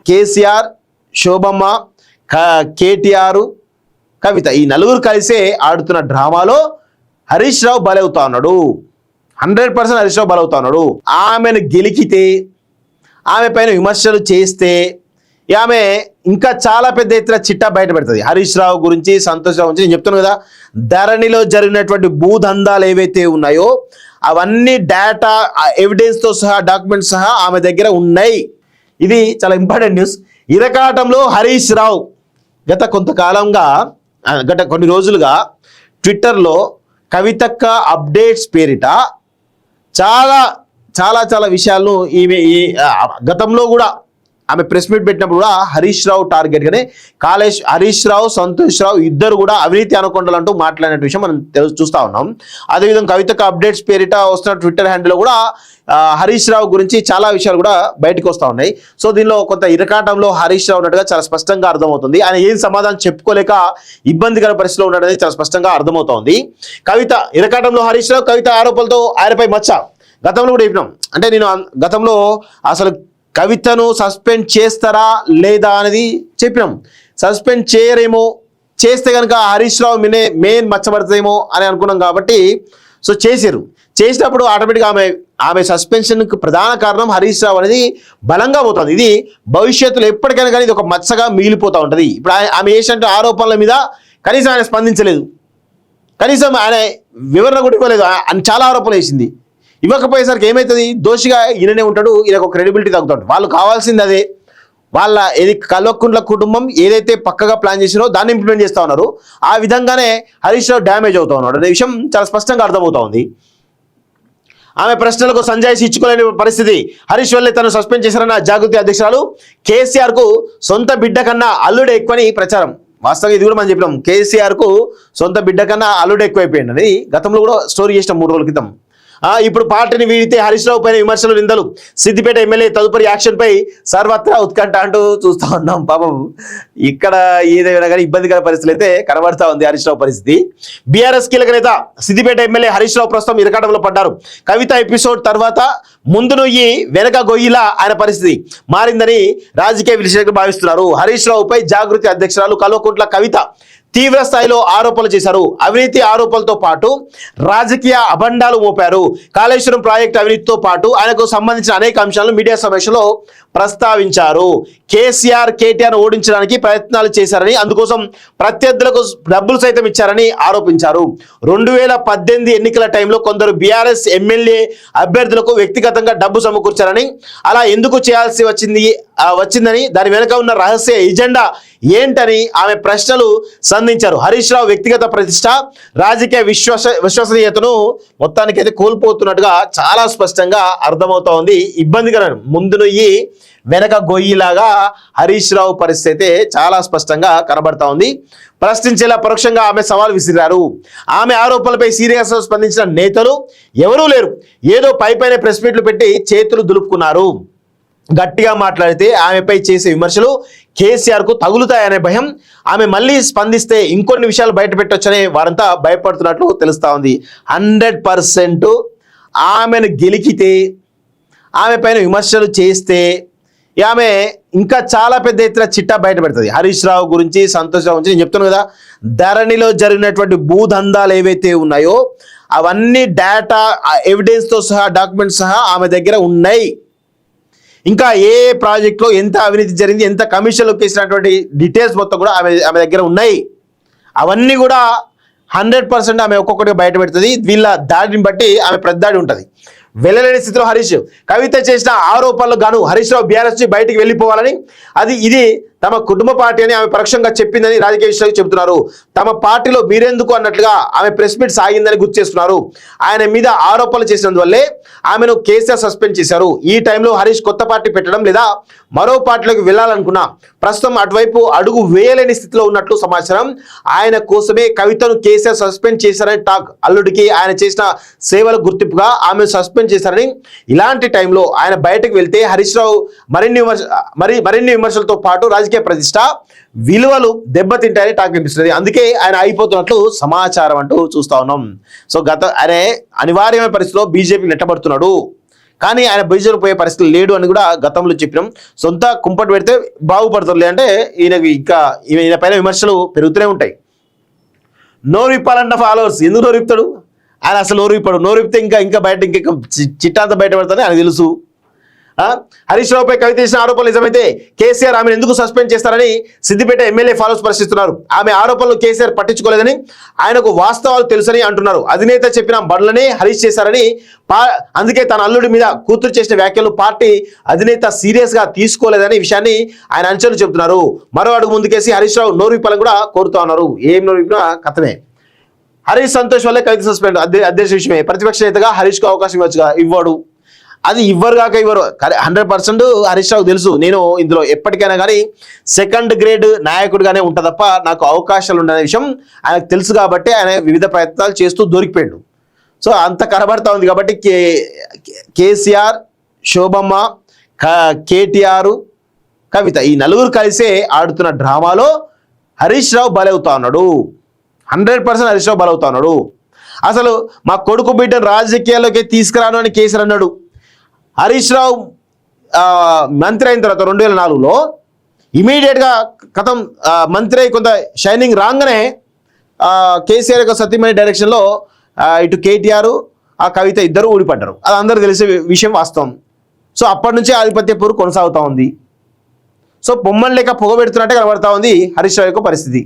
కేసీఆర్, శోభమ్మ, కేటీఆర్, కవిత ఈ నలుగురు కలిసే ఆడుతున్న డ్రామాలో హరీష్ రావు బలవుతా ఉన్నాడు. 100% హరీష్ రావు బలవుతా ఉన్నాడు. ఆమెను గెలికితే, ఆమె పైన విమర్శలు చేస్తే ఆమె ఇంకా చాలా పెద్ద ఎత్తున చిట్టా బయట పెడుతుంది. హరీష్ రావు గురించి, సంతోష్ రావు గురించి నేను చెప్తాను కదా, ధరణిలో జరిగినటువంటి భూదందాలు ఏవైతే ఉన్నాయో అవన్నీ డేటా, ఎవిడెన్స్తో సహా, డాక్యుమెంట్స్ సహా ఆమె దగ్గర ఉన్నాయి. ఇది చాలా ఇంపార్టెంట్ న్యూస్. ఇరకాటంలో హరీష్ రావు గత కొన్ని రోజులుగా ట్విట్టర్లో కవితక్క అప్డేట్స్ పేరిట చాలా చాలా చాలా విషయాలను గతంలో కూడా ఆమె ప్రెస్ మీట్ పెట్టినప్పుడు కూడా హరీష్ రావు టార్గెట్గానే హరీష్ రావు, సంతోష్ రావు ఇద్దరు కూడా అవినీతి అనుకుంటాలంటూ మాట్లాడిన విషయం మనం చూస్తూ ఉన్నాం. అదేవిధంగా కవితక్క అప్డేట్స్ పేరిట వస్తున్న ట్విట్టర్ హ్యాండిల్లో కూడా హరీష్ రావు గురించి చాలా విషయాలు కూడా బయటకు వస్తూ ఉన్నాయి. సో దీనిలో కొంత ఇరకాటంలో హరీష్ రావు ఉన్నట్టుగా చాలా స్పష్టంగా అర్థమవుతుంది. ఆయన ఏం సమాధానం చెప్పుకోలేక ఇబ్బందికర పరిస్థితిలో ఉన్నది చాలా స్పష్టంగా అర్థమవుతోంది. కవిత ఇరకాటంలో హరీష్ రావు, కవిత ఆరోపణలతో ఆయనపై మచ్చ. గతంలో కూడా చెప్పినాం, అంటే నేను గతంలో అసలు కవితను సస్పెండ్ చేస్తారా లేదా అనేది చెప్పినాం. సస్పెండ్ చేయరేమో, చేస్తే కనుక హరీష్ రావు మెయిన్ మచ్చబడుతుందేమో అని అనుకున్నాం. కాబట్టి సో చేసినప్పుడు ఆటోమేటిక్గా ఆమె సస్పెన్షన్కి ప్రధాన కారణం హరీష్ రావు అనేది బలంగా పోతుంది. ఇది భవిష్యత్తులో ఎప్పటికైనా కానీ ఇది ఒక మచ్చగా మిగిలిపోతూ ఉంటుంది. ఇప్పుడు ఆమె చేసినట్టు ఆరోపణల మీద కనీసం ఆయన స్పందించలేదు, కనీసం ఆయన వివరణ కూడా ఇవ్వలేదు. చాలా ఆరోపణలు వేసింది. ఇవ్వకపోయేసరికి ఏమవుతుంది, దోషిగా ఈయననే ఉంటాడు, ఈయనకు క్రెడిబిలిటీ తగ్గుతుంది. వాళ్ళు కావాల్సింది అదే, వాళ్ళ కల్వకుంట్ల కుటుంబం ఏదైతే పక్కగా ప్లాన్ చేసినో దాన్ని ఇంప్లిమెంట్ చేస్తూ ఉన్నారు. ఆ విధంగానే హరీష్ రావు డ్యామేజ్ అవుతూ ఉన్నాడు అనే విషయం చాలా స్పష్టంగా అర్థమవుతా ఉంది. ఆమె ప్రశ్నలకు సంజాయిషి ఇచ్చుకోలేని పరిస్థితి. హరీష్ వల్లే తను సస్పెండ్ చేశారన్న జాగృతి అధ్యక్షురాలు. కేసీఆర్కు సొంత బిడ్డ కన్నా అల్లుడు ఎక్కువని ప్రచారం. వాస్తవంగా ఇది కూడా మనం చెప్పినాం, కేసీఆర్కు సొంత బిడ్డ కన్నా అల్లుడు ఎక్కువైపోయింది అని గతంలో కూడా స్టోరీ చేసినాం 3 రోజుల క్రితం. ఇప్పుడు పార్టీని వీడితే హరీష్ రావు పైన విమర్శలు, నిందలు. సిద్దిపేట ఎమ్మెల్యే తదుపరి యాక్షన్ పై సర్వత్రా ఉత్కంఠ అంటూ చూస్తూ ఉన్నాం. పాపం ఇక్కడ ఏదైనా కానీ ఇబ్బందికర పరిస్థితులు అయితే కనబడతా ఉంది హరీష్ రావు పరిస్థితి. బీఆర్ఎస్ కీలక నేత సిద్దిపేట ఎమ్మెల్యే హరీష్ రావు ప్రస్తుతం ఇరకాటంలో పడ్డారు. కవిత ఎపిసోడ్ తర్వాత ముందు నుయ్యి వెనక గొయ్యిలా ఆయన పరిస్థితి మారిందని రాజకీయ విశ్లేషకులు భావిస్తున్నారు. హరీష్ రావుపై జాగృతి అధ్యక్షురాలు కల్వకుంట్ల కవిత తీవ్ర స్థాయిలో ఆరోపణలు చేశారు. అవినీతి ఆరోపణలతో పాటు రాజకీయ అభండాలు మోపారు. కాళేశ్వరం ప్రాజెక్టు అవినీతితో పాటు ఆయనకు సంబంధించిన అనేక అంశాలను మీడియా సమావేశంలో ప్రస్తావించారు. కేసీఆర్, కేటీఆర్ ఓడించడానికి ప్రయత్నాలు చేశారని, అందుకోసం ప్రత్యర్థులకు డబ్బులు సైతం ఇచ్చారని ఆరోపించారు. 2018 ఎన్నికల టైంలో కొందరు బీఆర్ఎస్ ఎమ్మెల్యే అభ్యర్థులకు వ్యక్తిగతంగా డబ్బు సమకూర్చారని, అలా ఎందుకు చేయాల్సి వచ్చిందని, దాని వెనుక ఉన్న రహస్య ఎజెండా ఏంటని ఆమె ప్రశ్నలు సంధించారు. హరీష్ రావు వ్యక్తిగత ప్రతిష్ట, రాజకీయ విశ్వసనీయతను మొత్తానికైతే కోల్పోతున్నట్టుగా చాలా స్పష్టంగా అర్థమవుతా ఉంది. ఇబ్బందికరం, ముందు నుయ్యి వెనక గొయ్యిలాగా హరీష్ రావు పరిస్థితి అయితే చాలా స్పష్టంగా కనబడతా ఉంది. ప్రశ్నించేలా పరోక్షంగా ఆమె సవాల్ విసిరారు. ఆమె ఆరోపణలపై సీరియస్గా స్పందించిన నేతలు ఎవరూ లేరు. ఏదో పైపైన ప్రెస్ మీట్లు పెట్టి చేతులు దులుపుకున్నారు. గట్టిగా మాట్లాడితే ఆమెపై చేసే విమర్శలు కేసీఆర్కు తగులుతాయనే భయం, ఆమె మళ్ళీ స్పందిస్తే ఇంకొన్ని విషయాలు బయట పెట్టొచ్చనే వారంతా భయపడుతున్నట్లు తెలుస్తూ ఉంది. 100% ఆమెను గెలికితే, ఆమె పైన విమర్శలు చేస్తే ఆమె ఇంకా చాలా పెద్ద ఎత్తున చిట్టా బయట పెడుతుంది. హరీష్ రావు గురించి, సంతోష్ రావు గురించి నేను చెప్తాను కదా, ధరణిలో జరిగినటువంటి భూదందాలు ఏవైతే ఉన్నాయో అవన్నీ డేటా, ఎవిడెన్స్తో సహా, డాక్యుమెంట్స్ సహా ఆమె దగ్గర ఉన్నాయి. ఇంకా ఏ ప్రాజెక్ట్లో ఎంత అవినీతి జరిగింది, ఎంత కమిషన్లు కేసినటువంటి డీటెయిల్స్ మొత్తం కూడా ఆమె దగ్గర ఉన్నాయి. అవన్నీ కూడా 100% ఆమె ఒక్కొక్కటిగా బయట పెడుతుంది. వీళ్ళ దాడిని బట్టి ఆమె ప్రతిదాడి ఉంటుంది. వెళ్ళలేని స్థితిలో హరీష్. కవిత చేసిన ఆరోపణలు గాను హరీష్ రావు బీఆర్ఎస్ నుంచి బయటికి వెళ్ళిపోవాలని, ఇది తమ కుటుంబ పార్టీ అని ఆమె పరోక్షంగా చెప్పిందని రాజకీయ విశ్లేషకులు చెబుతున్నారు. తమ పార్టీలో మీరెందుకు అన్నట్లుగా ఆమె ప్రెస్ మీట్ సాగిందని గుర్తు చేస్తున్నారు. ఆయన మీద ఆరోపణలు చేసినందువల్లే ఆమెను కేసీఆర్ సస్పెండ్ చేశారు. ఈ టైంలో హరీష్ కొత్త పార్టీ పెట్టడం లేదా మరో పార్టీలోకి వెళ్ళాలనుకున్నా ప్రస్తుతం అటువైపు అడుగు వేయలేని స్థితిలో ఉన్నట్లు సమాచారం. ఆయన కోసమే కవితను కేసీఆర్ సస్పెండ్ చేశారని టాక్. అల్లుడికి ఆయన చేసిన సేవల గుర్తింపుగా ఆమెను సస్పెండ్ చేశారని, ఇలాంటి టైంలో ఆయన బయటకు వెళ్తే హరీష్ రావు మరిన్ని విమర్శలతో పాటు రాజకీయ ప్రతిష్ట, విలువలు దెబ్బతింటాయని టాక్ వినిపిస్తుంది. అందుకే ఆయన అయిపోతున్నట్లు సమాచారం అంటూ చూస్తా ఉన్నాం. సో అనివార్యమైన పరిస్థితిలో బీజేపీ నెట్టబడుతున్నాడు. కానీ ఆయన బీజేపీ పోయే పరిస్థితి లేడు అని కూడా గతంలో చెప్పినాం. సొంత కుంపటి పెడితే బాగుపడుతుంది అంటే ఈయనకి ఇంకా ఈయన పైన విమర్శలు పెరుగుతూనే ఉంటాయి. నోరు విప్పాలంట ఫాలోవర్స్, ఎందుకు నోరు విప్తాడు ఆయన? అసలు నోరు విప్పాడు. నోరు విప్తే ఇంకా బయట ఇంకా చిట్టాంతా బయటపడతానే ఆయన తెలుసు. హరీష్ రావుపై కవిత చేసిన ఆరోపణలు నిజమైతే కేసీఆర్ ఆమెను ఎందుకు సస్పెండ్ చేస్తారని సిద్దిపేట ఎమ్మెల్యే ఫాలోవర్స్ ప్రశ్నిస్తున్నారు. ఆమె ఆరోపణలు కేసీఆర్ పట్టించుకోలేదని, ఆయనకు వాస్తవాలు తెలుసని అంటున్నారు. అధినేత చెప్పిన బండ్లనే హరీష్ చేశారని, అందుకే తన అల్లుడి మీద కూతురు చేసిన వ్యాఖ్యలు పార్టీ అధినేత సీరియస్ గా తీసుకోలేదని విషయాన్ని ఆయన అంచనా చెబుతున్నారు. మరో అడుగు ముందుకేసి హరీష్ రావు నోరు విప్పాలని కూడా కోరుతా ఉన్నారు. ఏం నోరు విప్పినా కథమే. హరీష్ సంతోష్ వల్లే కవిత సస్పెండ్ అధ్యక్ష విషయమే. ప్రతిపక్ష నేతగా హరీష్ కు అవకాశం ఇవ్వచ్చుగా, ఇవ్వడు. అది ఇవ్వరు కాక ఇవ్వరు. 100% హరీష్ రావు తెలుసు నేను ఇందులో ఎప్పటికైనా కానీ సెకండ్ గ్రేడ్ నాయకుడిగానే ఉంటా తప్ప నాకు అవకాశాలు ఉండనే విషయం ఆయనకు తెలుసు. కాబట్టి ఆయన వివిధ ప్రయత్నాలు చేస్తూ దొరికిపోయాడు. సో అంత కనబడతా ఉంది కాబట్టి కేసీఆర్, శోభమ్మ, కేటీఆర్, కవిత ఈ నలుగురు కలిసే ఆడుతున్న డ్రామాలో హరీష్ రావు బలవుతా ఉన్నాడు. 100% హరీష్ రావు బలవుతా ఉన్నాడు. అసలు మా కొడుకు బిడ్డను రాజకీయాల్లోకి తీసుకురాను అని కేసీఆర్ అన్నాడు. హరీష్ రావు మంత్రి అయిన తర్వాత 2004లో ఇమీడియట్గా కథం మంత్రి అయి కొంత షైనింగ్ రాగానే కేసీఆర్ యొక్క సతీమణి డైరెక్షన్లో ఇటు కేటీఆర్, ఆ కవిత ఇద్దరు ఊడిపడ్డారు. అది అందరూ తెలిసే విషయం, వాస్తవం. సో అప్పటి నుంచే ఆధిపత్య పోరు కొనసాగుతూ ఉంది. సో బొమ్మను లేక పొగబెడుతున్నట్టే కనబడతా ఉంది హరీష్ రావు యొక్క పరిస్థితి.